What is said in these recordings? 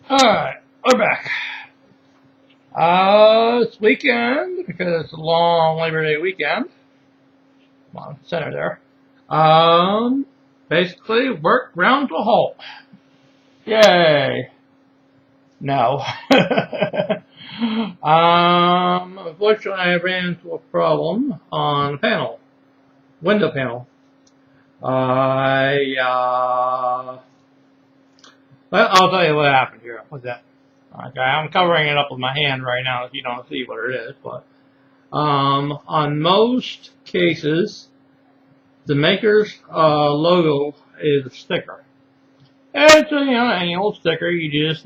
Alright, we're back. It's weekend because it's a long Labor Day weekend. Come on, center there. Basically, work ground to a halt. Yay. No. Unfortunately, I ran into a problem on the panel, window panel. Well, I'll tell you what happened here. What's that? Okay, I'm covering it up with my hand right now if you don't see what it is, but on most cases, the maker's logo is a sticker. And it's any old sticker. You just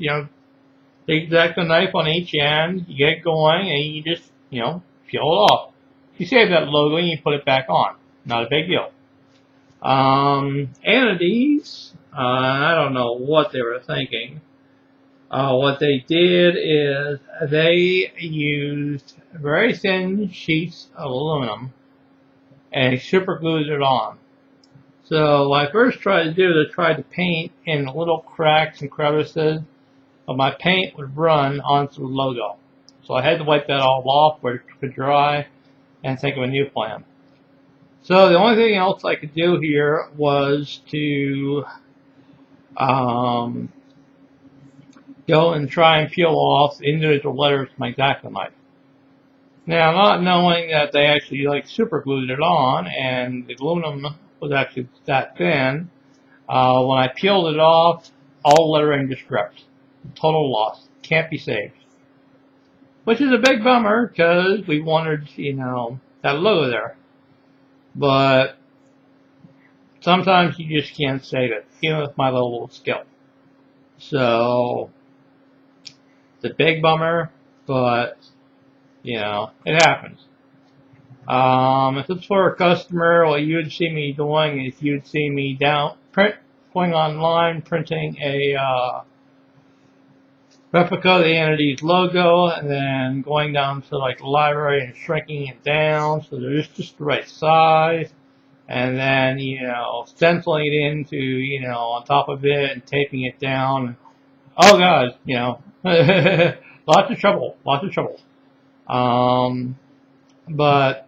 exact the knife on each end, you get going, and you just peel it off. You save that logo and you put it back on. Not a big deal. Entities, I don't know what they were thinking. What they did is they used very thin sheets of aluminum and super glued it on. So what I first tried to do is I tried to paint in the little cracks and crevices, but my paint would run onto the logo. So I had to wipe that all off where it could dry and think of a new plan. So the only thing else I could do here was to go and try and peel off the individual letters with my X-Acto knife. Now, not knowing that they actually super glued it on and the aluminum was actually that thin, when I peeled it off, all lettering just ripped. Total loss. Can't be saved. Which is a big bummer because we wanted, that logo there. But sometimes you just can't save it, even with my level of skill. So, it's a big bummer, but it happens. If it's for a customer, what you would see me doing is you'd see me going online, printing a replica of the entity's logo, and then going down to the library and shrinking it down so that it's just the right size, and then stenciling it into on top of it and taping it down. Oh God, lots of trouble. But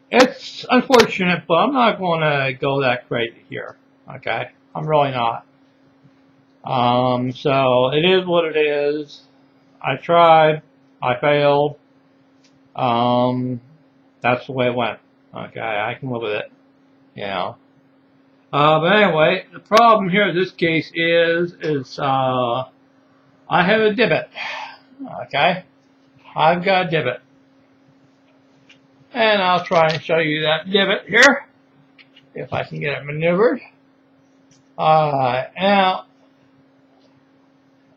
it's unfortunate, but I'm not going to go that crazy here. Okay, I'm really not. So it is what it is. I tried. I failed. That's the way it went. Okay, I can live with it. But anyway, the problem here in this case is I have a divot. Okay, I've got a divot. And I'll try and show you that divot here, if I can get it maneuvered. Now,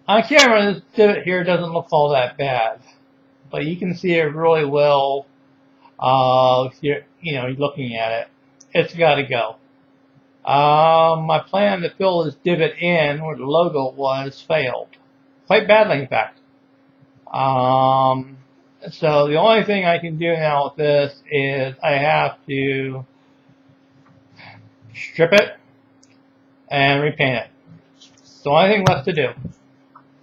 on camera, this divot here doesn't look all that bad, but you can see it really well if you're looking at it. It's got to go. My plan to fill this divot in where the logo was failed. Quite badly, in fact. So the only thing I can do now with this is I have to strip it and repaint it. It's the only thing left to do.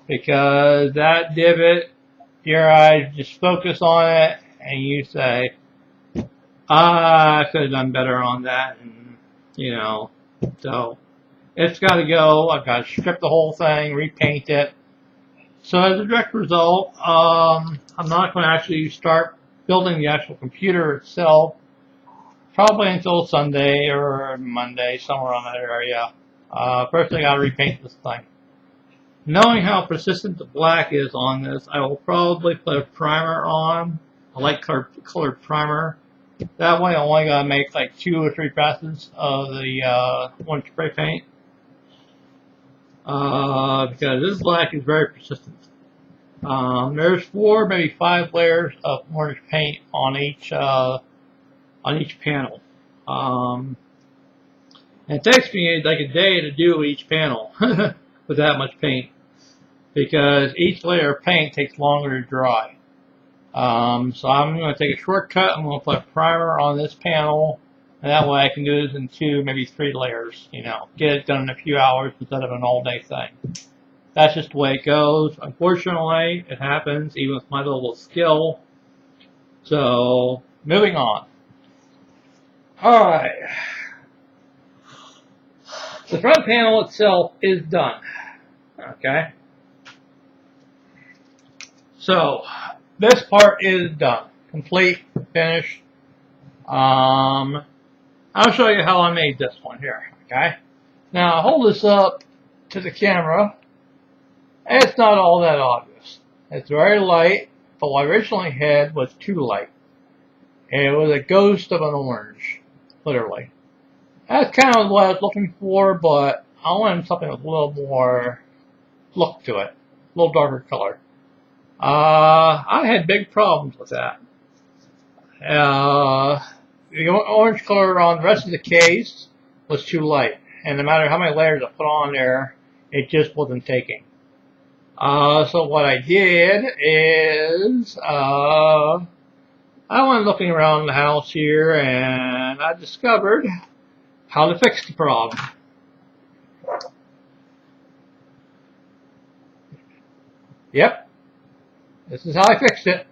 Because that divot, your eyes just focus on it and you say, I could have done better on that. And, so it's got to go. I've got to strip the whole thing, repaint it. So as a direct result, I'm not going to actually start building the actual computer itself probably until Sunday or Monday, somewhere on that area. First I got to repaint this thing. Knowing how persistent the black is on this, I will probably put a primer on, a light colored primer. That way I only got to make 2 or 3 passes of the one spray paint. Because this black is very persistent. There's 4, maybe 5 layers of orange paint on each panel. It takes me like a day to do each panel with that much paint, because each layer of paint takes longer to dry. So I'm going to take a shortcut. I'm going to put a primer on this panel And that way I can do this in 2, maybe 3 layers, you know, get it done in a few hours instead of an all-day thing. That's just the way it goes. Unfortunately, it happens even with my level of skill. So, moving on. Alright. The front panel itself is done. Okay. So, this part is done. Complete, finished. I'll show you how I made this one here. Okay. Now, I hold this up to the camera. It's not all that obvious. It's very light, but what I originally had was too light. It was a ghost of an orange, literally. That's kind of what I was looking for, but I wanted something with a little more look to it, a little darker color. I had big problems with that. The orange color on the rest of the case was too light, and no matter how many layers I put on there, it just wasn't taking. So what I did is, I went looking around the house here, and I discovered how to fix the problem. Yep, this is how I fixed it.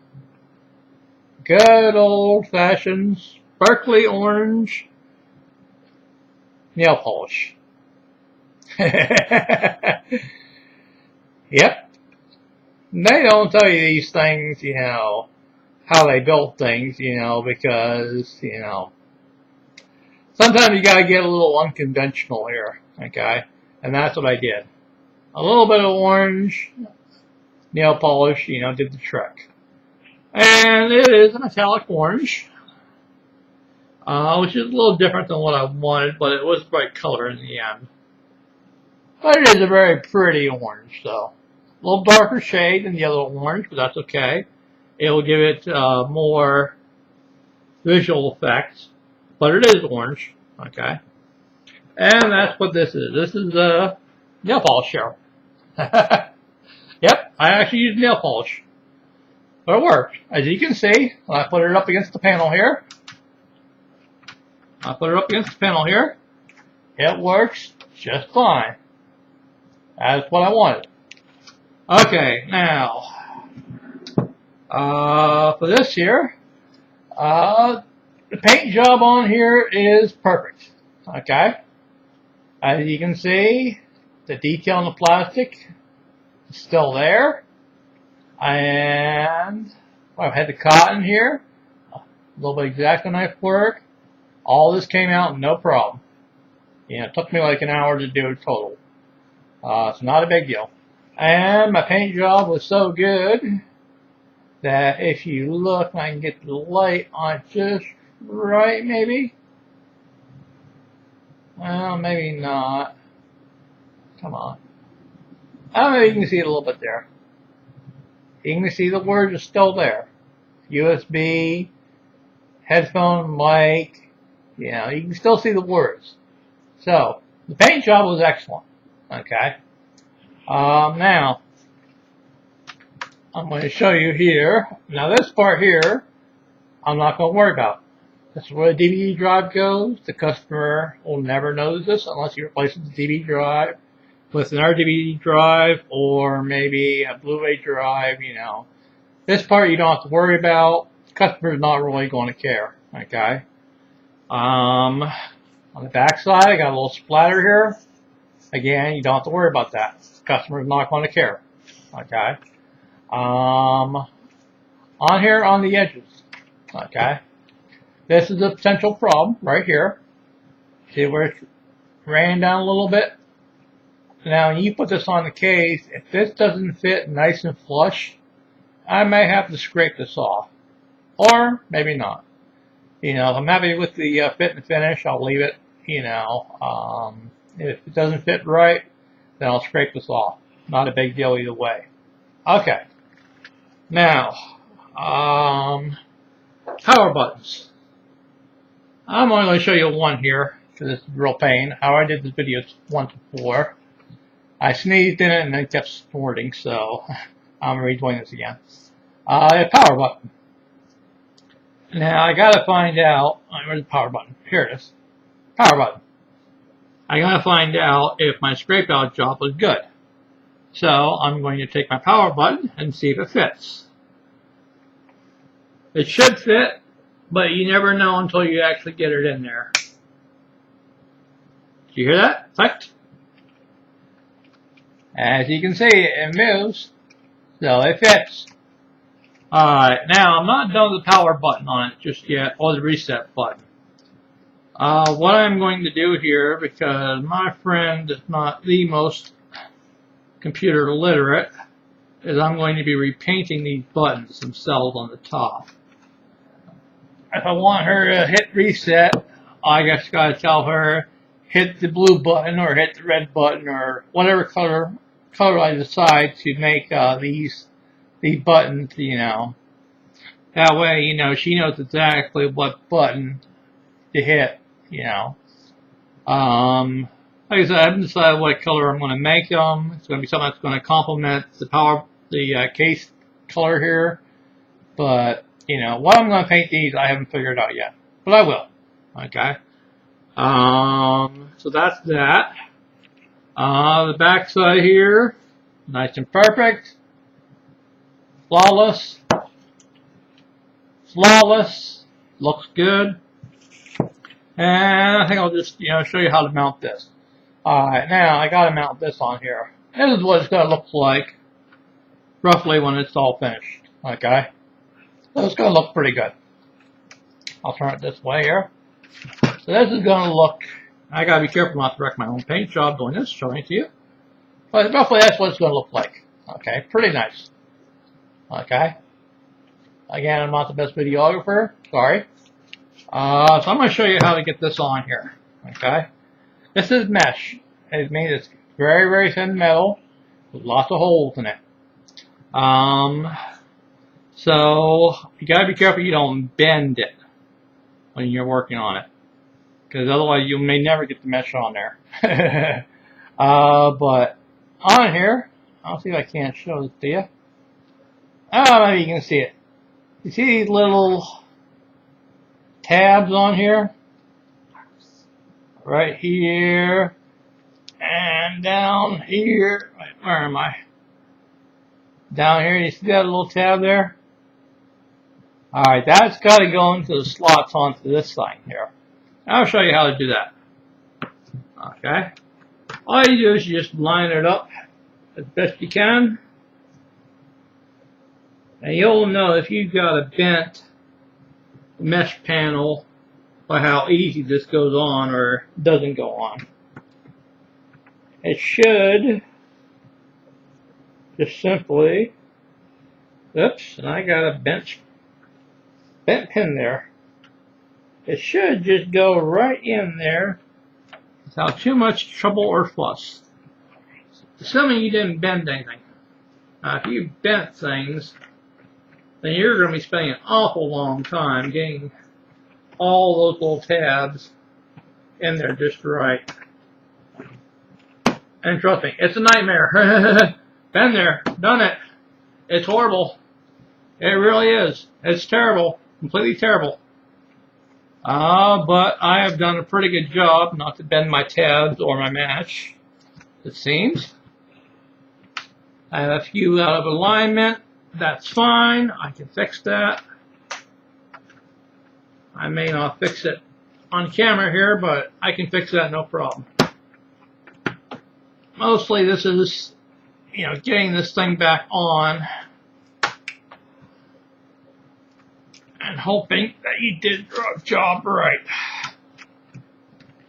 Good old-fashioned sparkly orange nail polish. Yep. They don't tell you these things, you know, how they build things, you know, because, you know, sometimes you gotta get a little unconventional here, okay? And that's what I did. A little bit of orange nail polish, you know, did the trick. And it is a metallic orange, which is a little different than what I wanted, but it was the right color in the end. But it is a very pretty orange, though. A little darker shade than the other orange, but that's okay. It will give it more visual effects, but it is orange, okay? And that's what this is. This is a nail polish here. Yep, I actually used nail polish. But it worked. As you can see, I put it up against the panel here. It works just fine. That's what I wanted. Okay, now, for this here, the paint job on here is perfect. Okay? As you can see, the detail on the plastic is still there. And I've had the cotton here, a little bit of X-Acto knife work. All this came out no problem. You know, it took me like an hour to do it total. It's not a big deal. And my paint job was so good that if you look, I can get the light on just right, maybe. Well, maybe not. Come on. I don't know if you can see it a little bit there. You can see the words are still there. USB, headphone, mic, you know, you can still see the words. So, the paint job was excellent. Okay. Now, I'm going to show you here. Now, this part here, I'm not going to worry about. This is where the DVD drive goes. The customer will never notice this unless you replace the DVD drive with another DVD drive or maybe a Blu-ray drive, you know. This part you don't have to worry about. The customer's not really going to care, okay? On the back side, I got a little splatter here. Again, you don't have to worry about that. The customer's not going to care, okay? On here, on the edges, okay? This is a potential problem right here. See where it's ran down a little bit? Now, when you put this on the case, if this doesn't fit nice and flush, I may have to scrape this off. Or maybe not. You know, if I'm happy with the fit and finish, I'll leave it. You know, if it doesn't fit right, then I'll scrape this off. Not a big deal either way. Okay. Now, power buttons. I'm only going to show you one here, because it's a real pain. How I did this video once before. I sneezed in it and then kept snorting, so I'm redoing this again. A power button. Now I gotta find out, where's the power button? Here it is. Power button. I gotta find out if my scrape out job was good. So I'm going to take my power button and see if it fits. It should fit, but you never know until you actually get it in there. Did you hear that? Clicked. As you can see, it moves, so it fits. Alright, now I'm not done with the power button on it just yet, or the reset button. What I'm going to do here, because my friend is not the most computer literate, is I'm going to be repainting these buttons themselves on the top. If I want her to hit reset, I just gotta tell her hit the blue button or hit the red button or whatever color I decide to make these buttons, you know. That way, you know, she knows exactly what button to hit, you know. Like I said, I haven't decided what color I'm going to make them. It's going to be something that's going to complement the case color here. But, you know, what I'm going to paint these, I haven't figured out yet. But I will. Okay. So that's that. The back side here, nice and perfect. Flawless. Flawless. Looks good. And I think I'll just, you know, show you how to mount this. Alright, now I gotta mount this on here. This is what it's gonna look like roughly when it's all finished. Okay? So it's gonna look pretty good. I'll turn it this way here. So this is gonna look, I gotta be careful not to wreck my own paint job doing this, showing it to you. But roughly that's what it's gonna look like. Okay, pretty nice. Okay? Again, I'm not the best videographer, sorry. So I'm going to show you how to get this on here. Okay? This is mesh. It means it's very, very thin metal with lots of holes in it. So you got to be careful you don't bend it when you're working on it, because otherwise you may never get the mesh on there. But on here, I'll see if I can't show this to you. Oh, maybe you can see it. You see these little tabs on here? Right here and down here. Wait, where am I? Down here, you see that little tab there? Alright, that's got to go into the slots onto this thing here. I'll show you how to do that. Okay? All you do is you just line it up as best you can. And you'll know if you've got a bent mesh panel by how easy this goes on or doesn't go on. It should just simply, oops, and I got a bent pin there. It should just go right in there without too much trouble or fuss. Assuming you didn't bend anything. Now, if you bent things, then you're going to be spending an awful long time getting all those little tabs in there just right. And trust me, it's a nightmare. Been there, done it. It's horrible. It really is. It's terrible. Completely terrible. But I have done a pretty good job not to bend my tabs or my mesh, it seems. I have a few out of alignment. That's fine. I can fix that. I may not fix it on camera here, but I can fix that no problem. Mostly this is, you know, getting this thing back on and hoping that you did the job right.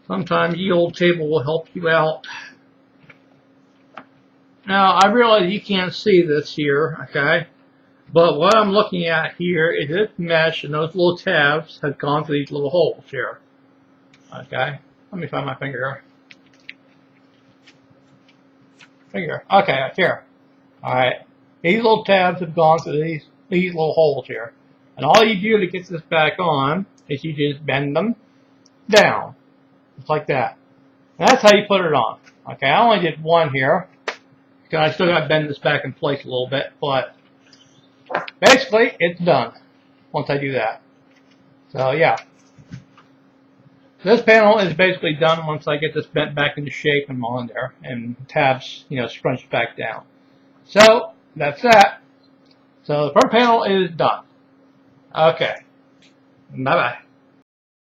Sometimes the old table will help you out. Now, I realize you can't see this here, okay? But what I'm looking at here is this mesh, and those little tabs have gone through these little holes here. Okay, let me find my finger here. Okay, here. Alright, these little tabs have gone through these little holes here. And all you do to get this back on is you just bend them down. Just like that. And that's how you put it on. Okay, I only did one here, because I still got to bend this back in place a little bit, but basically, it's done once I do that. So yeah, this panel is basically done once I get this bent back into shape and on there, and tabs, scrunched back down. So that's that. So the front panel is done. Okay. Bye bye.